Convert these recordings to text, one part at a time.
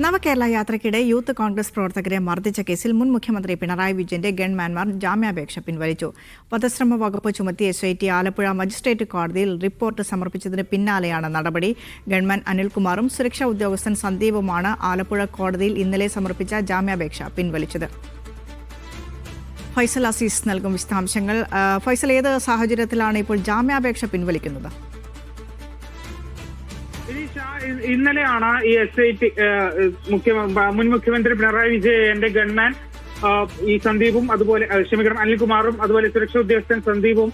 നവകേരള യാത്രയ്ക്കിടെ യൂത്ത് കോൺഗ്രസ് പ്രവർത്തകരെ മർദ്ദിച്ച കേസിൽ മുൻ മുഖ്യമന്ത്രി പിണറായി വിജയന്റെ ഗൺമാൻമാർ ജാമ്യാപേക്ഷ പിൻവലിച്ചു. വധശ്രമ വകുപ്പ് ചുമത്തി SIT ആലപ്പുഴ മജിസ്ട്രേറ്റ് കോടതിയിൽ റിപ്പോർട്ട് സമർപ്പിച്ചതിന് പിന്നാലെയാണ് നടപടി. ഗൺമാൻ അനിൽകുമാറും സുരക്ഷാ ഉദ്യോഗസ്ഥൻ സന്ദീപുമാണ് ആലപ്പുഴ കോടതിയിൽ ഇന്നലെ സമർപ്പിച്ച ജാമ്യാപേക്ഷ പിൻവലിച്ചത്. ഫൈസൽ അസീസ് നൽകും വിശദാംശങ്ങൾ. ഫൈസൽ, ഏത് സാഹചര്യത്തിലാണ് ഇപ്പോൾ ജാമ്യാപേക്ഷ പിൻവലിക്കുന്നത്? ഇന്നലെയാണ് ഈ SIT മുൻ മുഖ്യമന്ത്രി പിണറായി വിജയന്റെ ഗൺമാൻ ഈ സന്ദീപും അതുപോലെ അനിൽകുമാറും അതുപോലെ സുരക്ഷാ ഉദ്യോഗസ്ഥൻ സന്ദീപും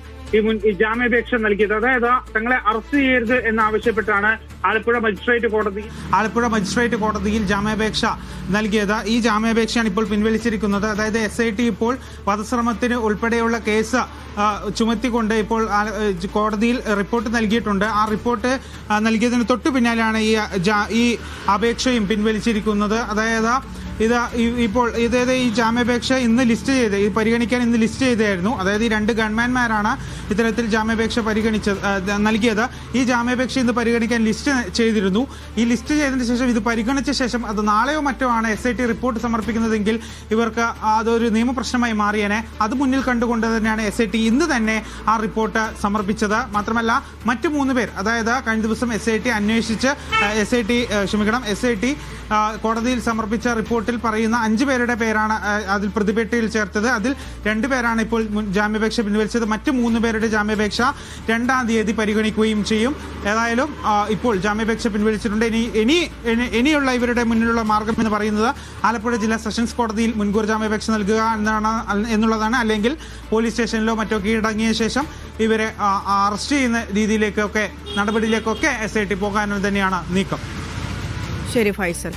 ഈ ജാമ്യാപേക്ഷ നൽകിയത്. അതായത് തങ്ങളെ അറസ്റ്റ് ചെയ്യരുത് എന്നാവശ്യപ്പെട്ടാണ് ആലപ്പുഴ മജിസ്ട്രേറ്റ് കോടതിയിൽ ജാമ്യാപേക്ഷ നൽകിയത്. ഈ ജാമ്യാപേക്ഷയാണ് ഇപ്പോൾ പിൻവലിച്ചിരിക്കുന്നത്. അതായത് SIT ഇപ്പോൾ വധശ്രമത്തിന് ഉൾപ്പെടെയുള്ള കേസ് ചുമത്തിക്കൊണ്ട് ഇപ്പോൾ കോടതിയിൽ റിപ്പോർട്ട് നൽകിയിട്ടുണ്ട്. ആ റിപ്പോർട്ട് നൽകിയതിന് തൊട്ടു പിന്നാലെയാണ് ഈ അപേക്ഷയും പിൻവലിച്ചിരിക്കുന്നത്. അതായത് ഇപ്പോൾ ഈ ജാമ്യാപേക്ഷ ഇന്ന് പരിഗണിക്കാൻ ഇന്ന് ലിസ്റ്റ് ചെയ്തായിരുന്നു. അതായത് ഈ രണ്ട് ഗൺമാൻമാരാണ് ഇത്തരത്തിൽ ജാമ്യാപേക്ഷ നൽകിയത്. ഈ ജാമ്യാപേക്ഷ ഇന്ന് പരിഗണിക്കാൻ ലിസ്റ്റ് ചെയ്തിരുന്നു. ഈ ലിസ്റ്റ് ചെയ്തതിന് ശേഷം ഇത് പരിഗണിച്ച ശേഷം അത് നാളെയോ മറ്റോ ആണ് SIT റിപ്പോർട്ട് സമർപ്പിക്കുന്നതെങ്കിൽ ഇവർക്ക് അതൊരു നിയമപ്രശ്നമായി മാറിയേനെ. അത് മുന്നിൽ കണ്ടുകൊണ്ട് തന്നെയാണ് SIT ഇന്ന് തന്നെ ആ റിപ്പോർട്ട് സമർപ്പിച്ചത്. മാത്രമല്ല മറ്റു 3 പേർ, അതായത് കഴിഞ്ഞ ദിവസം SIT കോടതിയിൽ സമർപ്പിച്ച റിപ്പോർട്ടിൽ പറയുന്ന 5 പേരുടെ പേരാണ് അതിൽ പ്രതിപട്ടികയിൽ ചേർത്തത്. അതിൽ 2 പേരാണ് ഇപ്പോൾ ജാമ്യാപേക്ഷ പിൻവലിച്ചത്. മറ്റ് 3 പേരുടെ ജാമ്യാപേക്ഷ 2-ാം തീയതി പരിഗണിക്കുകയും ചെയ്യും. ഏതായാലും ഇപ്പോൾ ജാമ്യാപേക്ഷ പിൻവലിച്ചിട്ടുണ്ട്. ഇനിയുള്ള ഇവരുടെ മുന്നിലുള്ള മാർഗം എന്ന് പറയുന്നത് ആലപ്പുഴ ജില്ലാ സെഷൻസ് കോടതിയിൽ മുൻകൂർ ജാമ്യാപേക്ഷ നൽകുക എന്നുള്ളതാണ്. അല്ലെങ്കിൽ പോലീസ് സ്റ്റേഷനിലോ മറ്റോ കീഴടങ്ങിയ ശേഷം ഇവരെ അറസ്റ്റ് ചെയ്യുന്ന രീതിയിലേക്കൊക്കെ നടപടിയിലേക്കൊക്കെ SIT പോകാൻ തന്നെയാണ് നീക്കം. ശരി ഫൈസൽ.